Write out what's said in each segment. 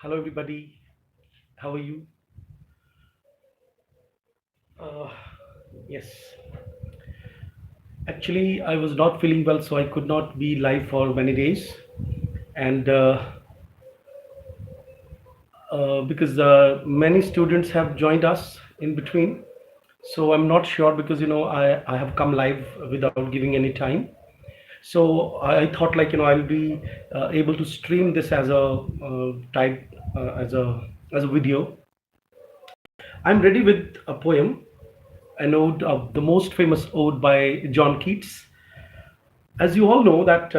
Hello, everybody. How are you? Uh, yes. Actually, I was not feeling well, so I could not be live for many days. And because many students have joined us in between, so I'm not sure because I have come live without giving any time. So I thought I'll be able to stream this as a type as a video. I'm ready with a poem, an ode, the most famous ode by John Keats. As you all know that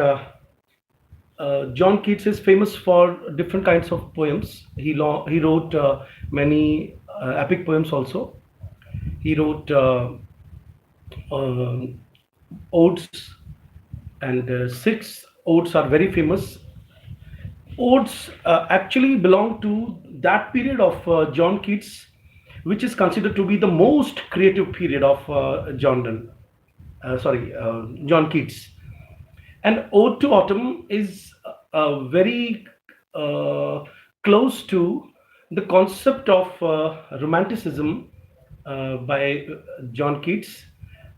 John Keats is famous for different kinds of poems. He wrote many epic poems also. He wrote um odes, and six odes are very famous. Odes actually belong to that period of John Keats, which is considered to be the most creative period of John Keats. And Ode to Autumn is very uh, close to the concept of romanticism by John Keats.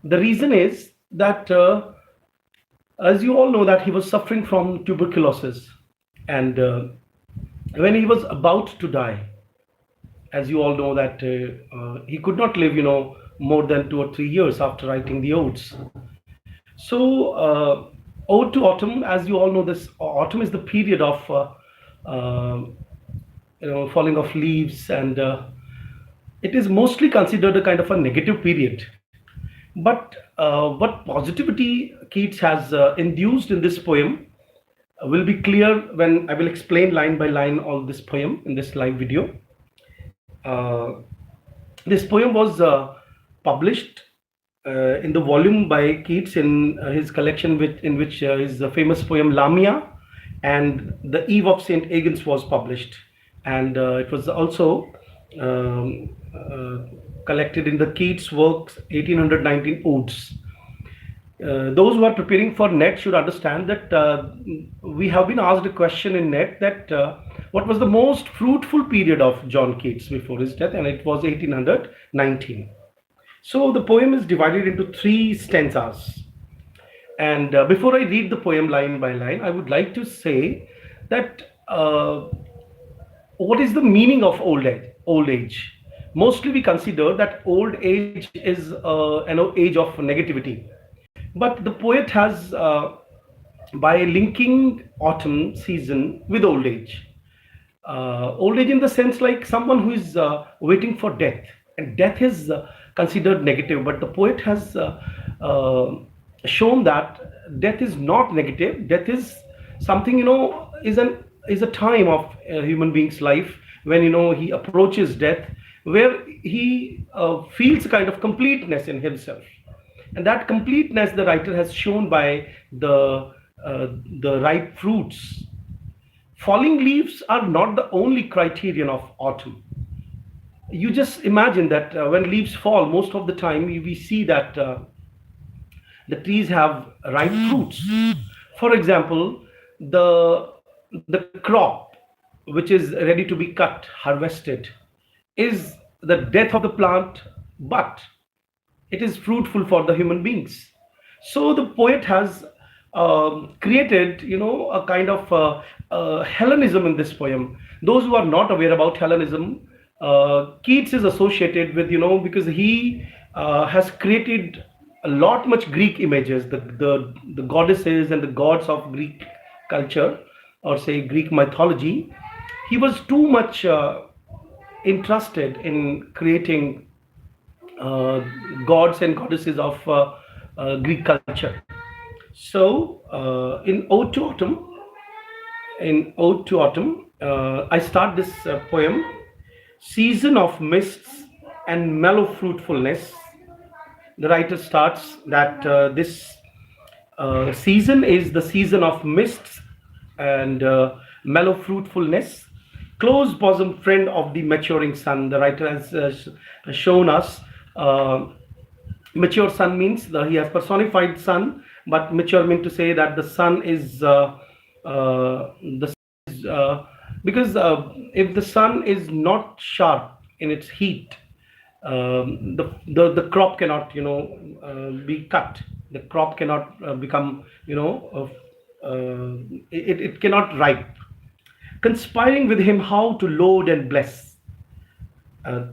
The reason is that, as you all know, that he was suffering from tuberculosis, and when he was about to die, as you all know, that he could not live, more than 2 or 3 years after writing the odes. So, Ode to Autumn, as you all know, this autumn is the period of uh, falling of leaves, and it is mostly considered a kind of a negative period. But what positivity Keats has induced in this poem will be clear when I will explain line by line all this poem in this live video. Uh, this poem was published in the volume by Keats in his collection, in which his famous poem Lamia and The Eve of St. Agnes was published. And it was also collected in the Keats works 1819 Odes. Those who are preparing for NET should understand that we have been asked a question in NET that what was the most fruitful period of John Keats before his death, and it was 1819. So the poem is divided into three stanzas. And before I read the poem line by line, I would like to say that what is the meaning of old age? Old age. Mostly we consider that old age is an age of negativity. But the poet has, by linking autumn season with old age in the sense like someone who is waiting for death, and death is considered negative, but the poet has uh, shown that death is not negative. Death is something, is a time of a human being's life when he approaches death, where he feels a kind of completeness in himself, and that completeness the writer has shown by the ripe fruits. Falling leaves are not the only criterion of autumn. You just imagine that when leaves fall, most of the time we see that the trees have ripe fruits. For example, the crop which is ready to be cut, harvested, is the death of the plant, but it is fruitful for the human beings. So the poet has created, a kind of Hellenism in this poem. Those who are not aware about Hellenism, Keats is associated with, because he has created a lot much Greek images, the goddesses and the gods of Greek culture, or say Greek mythology. He was too much interested in creating uh, gods and goddesses of Greek culture. So, in Ode to Autumn, I start this poem. Season of mists and mellow fruitfulness. The writer starts that this season is the season of mists and mellow fruitfulness. Close bosom friend of the maturing sun. The writer has shown us. Mature sun means he has personified sun, but mature means to say that the sun is because if the sun is not sharp in its heat, the crop cannot, be cut. The crop cannot become, it cannot ripe. Conspiring with him how to load and bless. uh,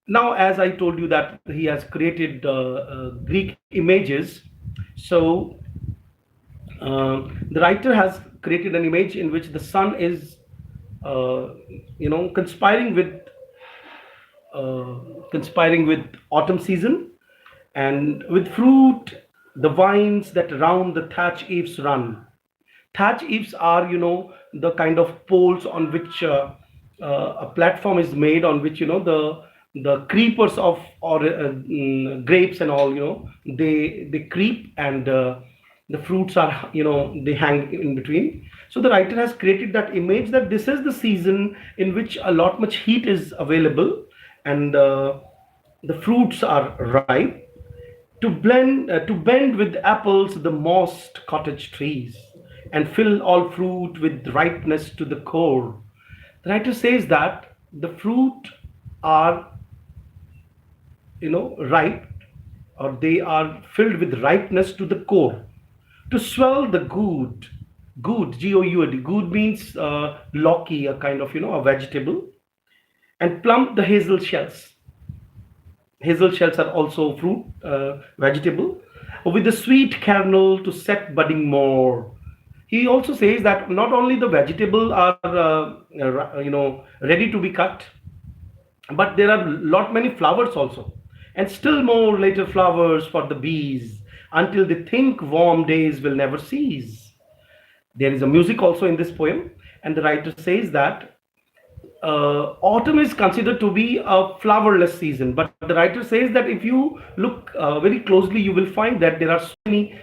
Now, as I told you that he has created Greek images, so the writer has created an image in which the sun is, uh, conspiring with, uh, autumn season, and with fruit, the vines that round the thatch eaves run. Thatch eaves are, the kind of poles on which a platform is made, on which, the creepers of, or grapes and all, they creep, and the fruits are, they hang in between. So the writer has created that image that this is the season in which a lot much heat is available, and the fruits are ripe, to bend with apples the mossed cottage trees, and fill all fruit with ripeness to the core. The writer says that the fruit are, ripe, or they are filled with ripeness to the core, to swell the good, Goud. Good means locky, a kind of, a vegetable, and plump the hazel shells. Hazel shells are also fruit, vegetable, with the sweet kernel to set budding more. He also says that not only the vegetable are, ready to be cut, but there are lot many flowers also, and still more later flowers for the bees, until they think warm days will never cease. There is a music also in this poem, and the writer says that autumn is considered to be a flowerless season, but the writer says that if you look very closely, you will find that there are so many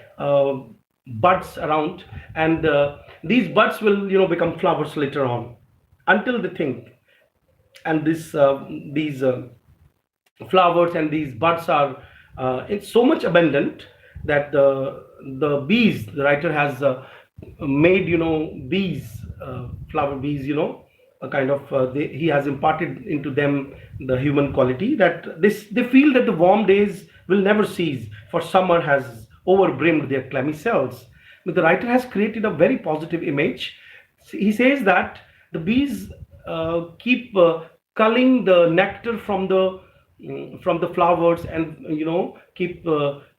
buds around, and these buds will, become flowers later on, until they think. And these flowers and these buds are, it's so much abundant that the bees, the writer has made, bees, flower bees, a kind of, he has imparted into them the human quality, that this they feel that the warm days will never cease, for summer has overbrimmed their clammy cells. But the writer has created a very positive image. He says that the bees keep culling the nectar from the flowers, and, keep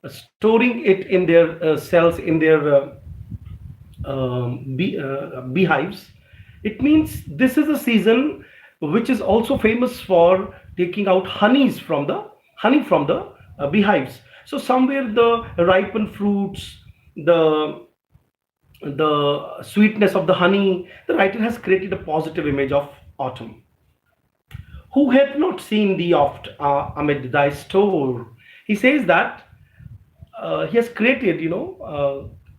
storing it in their cells, in their beehives. It means this is a season which is also famous for taking out honey from the beehives. So somewhere the ripened fruits, the sweetness of the honey, the writer has created a positive image of autumn. Who hath not seen thee oft amid thy store? He says that he has created,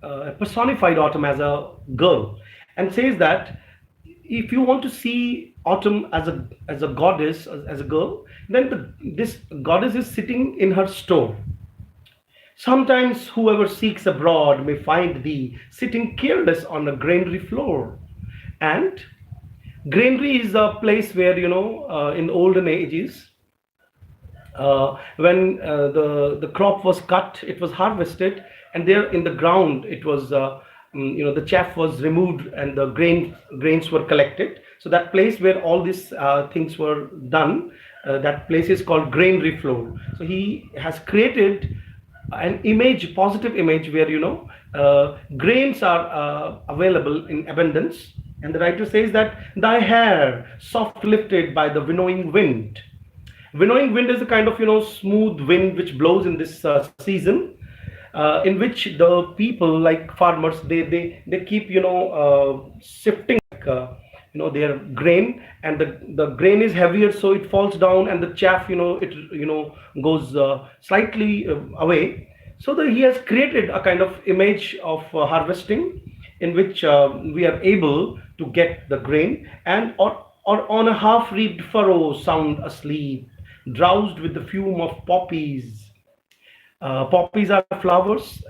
a personified autumn as a girl, and says that if you want to see autumn as a goddess, as a girl, then this goddess is sitting in her store. Sometimes whoever seeks abroad may find thee sitting careless on a granary floor. And granary is a place where, in olden ages, when the crop was cut, it was harvested, and there in the ground it was, the chaff was removed, and the grains were collected. So that place where all these things were done, that place is called granary floor. So he has created an image, positive image, where, grains are available in abundance. And the writer says that thy hair soft lifted by the winnowing wind. Winnowing wind is a kind of, smooth wind which blows in this season, in which the people, like farmers, they keep, shifting, their grain, and the grain is heavier, so it falls down, and the chaff, it, goes slightly away. So he has created a kind of image of harvesting, in which we are able to get the grain, and or on a half-reaped furrow sound asleep, drowsed with the fume of poppies. Poppies are flowers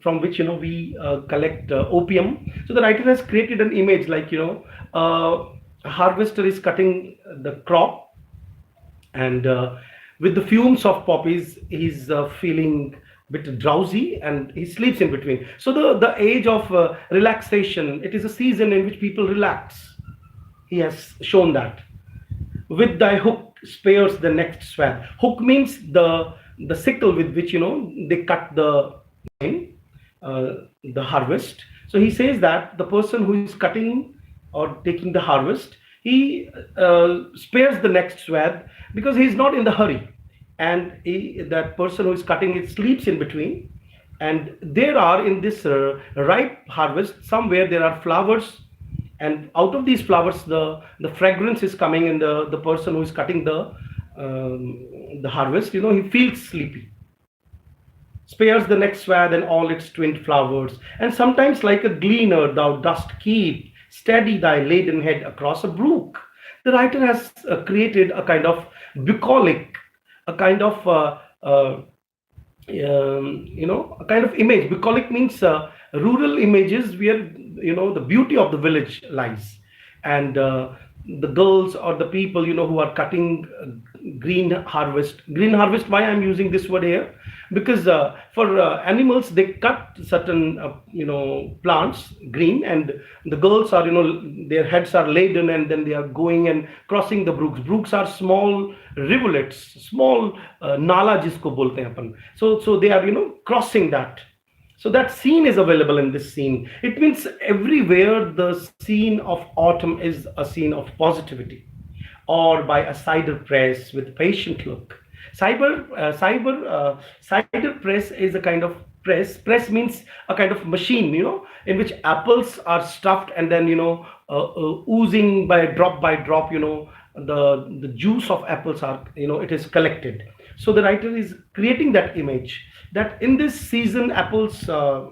from which, we collect opium. So the writer has created an image like, a harvester is cutting the crop, and with the fumes of poppies, he's feeling a bit drowsy, and he sleeps in between. So the age of relaxation, it is a season in which people relax. He has shown that. With thy hook spares the next swath. Hook means the sickle with which they cut the grain, the harvest. So he says that the person who is cutting or taking the harvest, he spares the next swath because he is not in the hurry, and that person who is cutting it sleeps in between. And there are in this ripe harvest, somewhere there are flowers, and out of these flowers the fragrance is coming, and the person who is cutting the harvest, he feels sleepy. Spares the next swath and all its twinned flowers, and sometimes like a gleaner thou dost keep steady thy laden head across a brook. The writer has created a kind of bucolic, a kind of a kind of image. Bucolic means rural images where the beauty of the village lies, and the girls or the people who are cutting green harvest. Green harvest. Why I'm using this word here? Because for animals they cut certain plants green, and the girls are their heads are laden, and then they are going and crossing the brooks. Brooks are small rivulets, small nala jisko bolte hain apan. So they are crossing that. So that scene is available in this scene. It means everywhere the scene of autumn is a scene of positivity, or by a cider press with patient look. Cider press is a kind of press. Press means a kind of machine, in which apples are stuffed, and then oozing by drop, the juice of apples are, it is collected. So the writer is creating that image that in this season apples are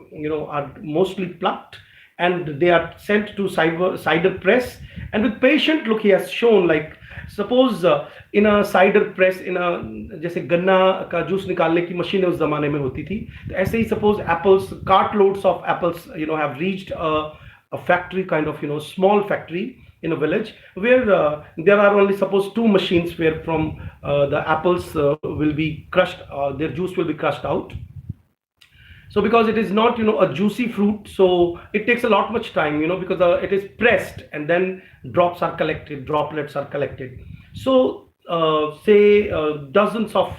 mostly plucked, and they are sent to cider press, and with patient look he has shown, like suppose in a cider press, in a जैसे गन्ना का juice निकालने की मशीनें उस जमाने में होती थी, तो ऐसे ही suppose apples, cart loads of apples have reached a factory, kind of small factory in a village, where there are only suppose two machines where from the apples will be crushed, their juice will be crushed out. So because it is not a juicy fruit, so it takes a lot much time, because it is pressed, and then drops are collected, droplets are collected. So say dozens of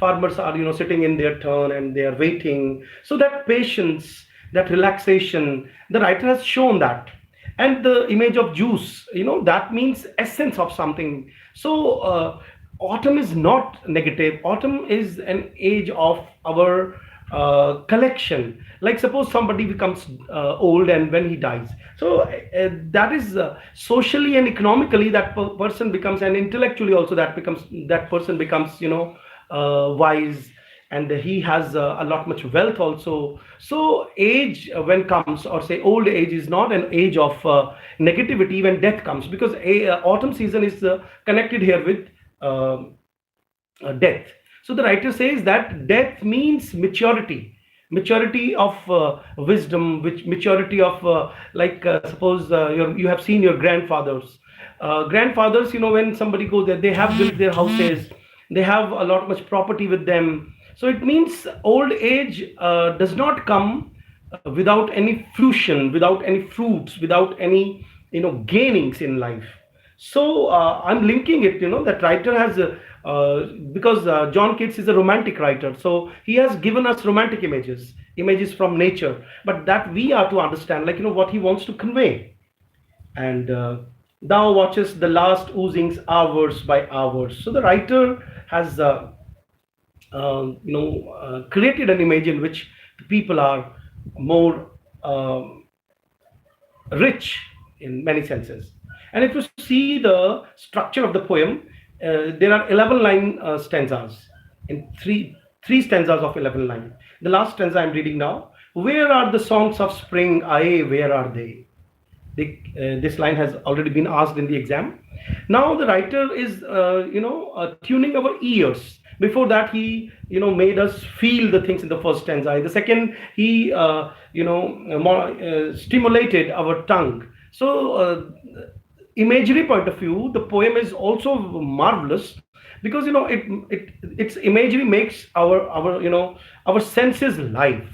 farmers are sitting in their turn, and they are waiting. So that patience, that relaxation, the writer has shown that. And the image of juice, that means essence of something. So autumn is not negative. Autumn is an age of our collection. Like suppose somebody becomes old, and when he dies, so that is socially and economically that person becomes, and intellectually also that person becomes wise, and he has a lot much wealth also. So age when comes, or say old age, is not an age of negativity when death comes, because autumn season is connected here with death. So the writer says that death means maturity, maturity of wisdom, which maturity of suppose you have seen your grandfathers. Grandfathers, when somebody goes there, they have built their houses, they have a lot much property with them. So it means old age does not come without any fruition, without any fruits, without any gainings in life. So I'm linking it, that writer has because John Keats is a romantic writer, so he has given us romantic images from nature, but that we are to understand, like what he wants to convey. And thou watchest the last oozings hours by hours. So the writer has created an image in which the people are more rich in many senses. And if you see the structure of the poem, there are 11 line stanzas, in three stanzas of 11 line. The last stanza I'm reading now: where are the songs of spring, aye, where are they? This line has already been asked in the exam. Now the writer is tuning our ears. Before that, he made us feel the things in the first stanza. In the second, he stimulated our tongue. So imagery point of view, the poem is also marvelous, because its imagery makes our our senses live.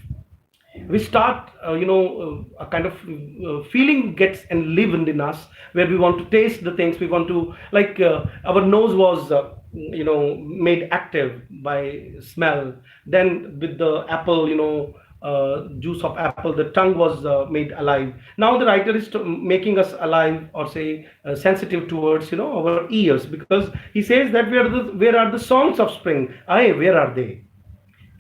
We start a kind of feeling gets enlivened in us, where we want to taste the things, we want to, like, our nose was made active by smell. Then with the apple, juice of apple, the tongue was made alive. Now the writer is making us alive, or say sensitive towards our ears, because he says that where are the songs of spring, aye, where are they?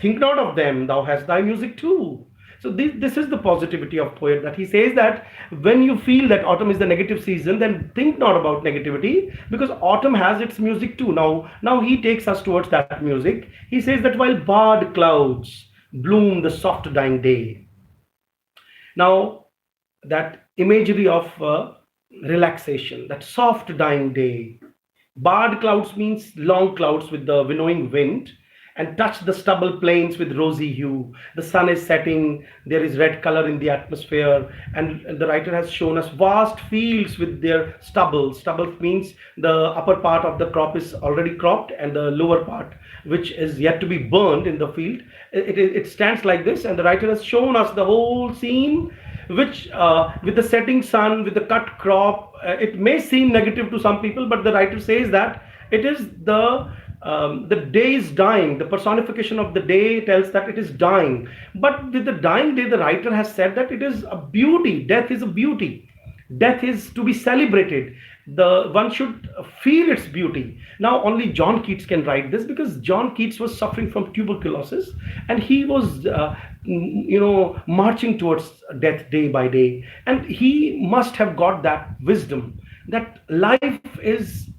Think not of them, thou hast thy music too. So this is the positivity of poet, that he says that when you feel that autumn is the negative season, then think not about negativity, because autumn has its music too. Now he takes us towards that music. He says that while barred clouds bloom the soft dying day. Now, that imagery of relaxation, that soft dying day. Barred clouds means long clouds with the winnowing wind, and touch the stubble plains with rosy hue. The sun is setting, there is red color in the atmosphere, and the writer has shown us vast fields with their stubble. Stubble means the upper part of the crop is already cropped, and the lower part, which is yet to be burned in the field, it stands like this. And the writer has shown us the whole scene, which with the setting sun, with the cut crop, it may seem negative to some people, but the writer says that it is the day is dying. The personification of the day tells that it is dying. But with the dying day, the writer has said that it is a beauty. Death is a beauty. Death is to be celebrated. The one should feel its beauty. Now only John Keats can write this, because John Keats was suffering from tuberculosis, and he was marching towards death day by day, and he must have got that wisdom that life is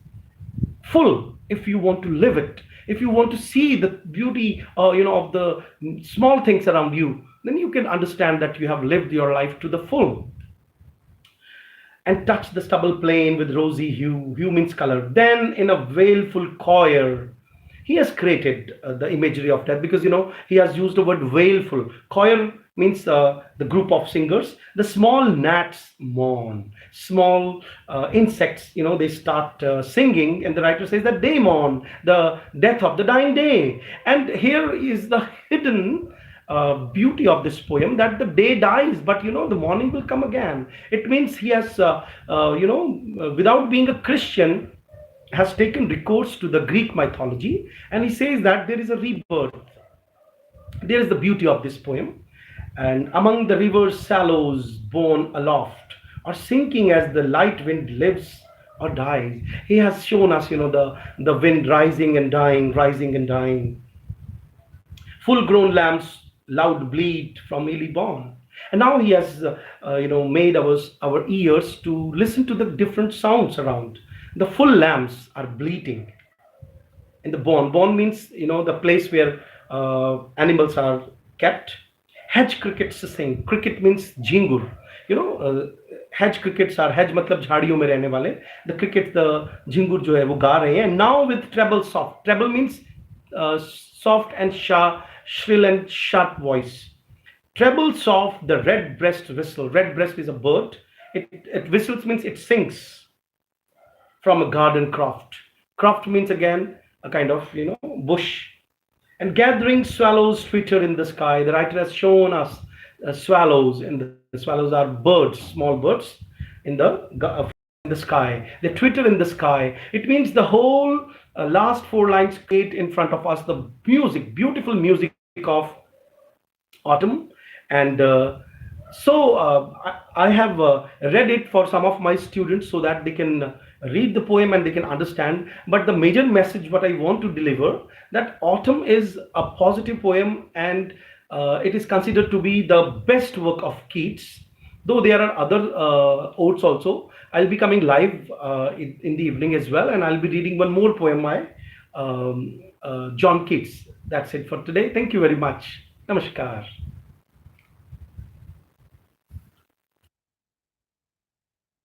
full if you want to live it. If you want to see the beauty of the small things around you, then you can understand that you have lived your life to the full. And touch the stubble plain with rosy hue. Hue means color. Then in a wailful choir, he has created the imagery of death, because he has used the word wailful. Choir means the group of singers. The small gnats mourn. Small insects, they start singing, and the writer says that they mourn the death of the dying day. And here is the hidden beauty of this poem, that the day dies, but the morning will come again. It means he has without being a Christian, has taken recourse to the Greek mythology, and he says that there is a rebirth. There is the beauty of this poem. And among the river's shallows borne aloft, or sinking as the light wind lives or dies. He has shown us the wind rising and dying, rising and dying. Full grown lambs loud bleat from early born. And now he has made our ears to listen to the different sounds around. The full lambs are bleating in the barn. Barn means the place where animals are kept. Hedge crickets sing. Cricket means jingur. Hedge crickets are, hedge मतलब झाड़ियों में रहने वाले. The cricket, the jingur जो है वो गा रहे हैं. And now with treble soft. Treble means soft and shrill and sharp voice. Treble soft, the red breast whistle. Red breast is a bird. It whistles means it sings from a garden croft. Croft means again a kind of bush. And gathering swallows twitter in the sky. The writer has shown us swallows, and the swallows are birds, small birds in the sky. They twitter in the sky. It means the whole last four lines create in front of us the music, beautiful music of autumn. And I have read it for some of my students so that they can read the poem and they can understand. But the major message what I want to deliver, that autumn is a positive poem, and it is considered to be the best work of Keats, though there are other odes also. I'll be coming live in the evening as well, and I'll be reading one more poem by John Keats. That's it for today. Thank you very much. Namaskar.